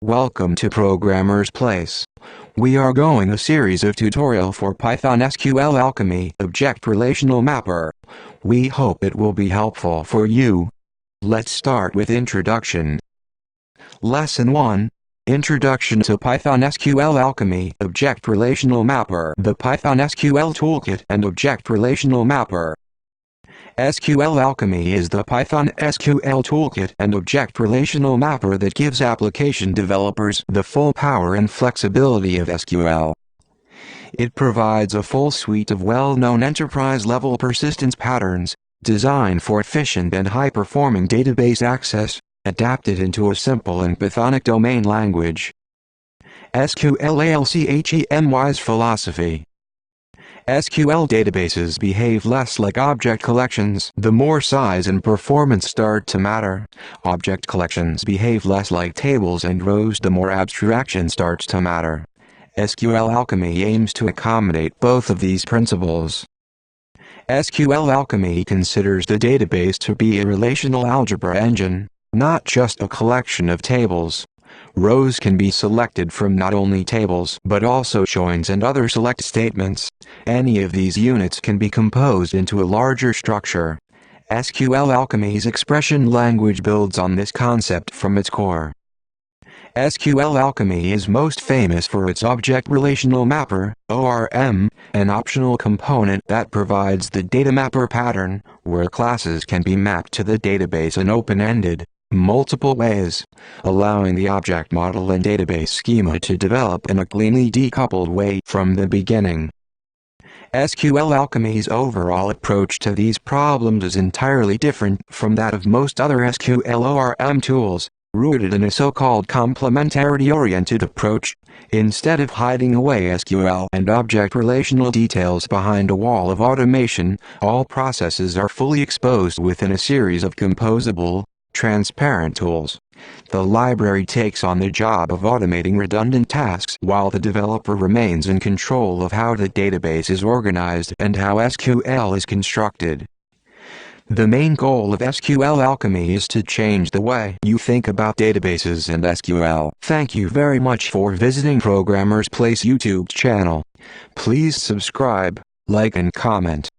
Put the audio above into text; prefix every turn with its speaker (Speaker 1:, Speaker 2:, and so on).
Speaker 1: Welcome to Programmer's Place. We are going a series of tutorial for Python SQLAlchemy Object Relational Mapper. We hope it will be helpful for you. Let's start with Introduction. Lesson 1. Introduction to Python SQLAlchemy Object Relational Mapper. The Python SQL Toolkit and Object Relational Mapper. SQLAlchemy is the Python SQL Toolkit and Object Relational Mapper that gives application developers the full power and flexibility of SQL. It provides a full suite of well-known enterprise-level persistence patterns, designed for efficient and high-performing database access, adapted into a simple and Pythonic domain language. SQLAlchemy's philosophy. SQL databases behave less like object collections. The more size and performance start to matter. Object collections behave less like tables and rows. The more abstraction starts to matter. SQLAlchemy aims to accommodate both of these principles. SQLAlchemy considers the database to be a relational algebra engine, not just a collection of tables. Rows can be selected from not only tables but also joins and other select statements. Any of these units can be composed into a larger structure. SQLAlchemy's expression language builds on this concept from its core. SQLAlchemy is most famous for its Object Relational Mapper, ORM, an optional component that provides the data mapper pattern, where classes can be mapped to the database in open-ended, multiple ways, allowing the object model and database schema to develop in a cleanly decoupled way from the beginning. SQLAlchemy's overall approach to these problems is entirely different from that of most other SQL ORM tools, rooted in a so-called complementarity-oriented approach. Instead of hiding away SQL and object relational details behind a wall of automation, all processes are fully exposed within a series of composable, transparent tools. The library takes on the job of automating redundant tasks while the developer remains in control of how the database is organized and how SQL is constructed. The main goal of SQLAlchemy is to change the way you think about databases and SQL. Thank you very much for visiting Programmer's Place YouTube channel. Please subscribe, like and comment.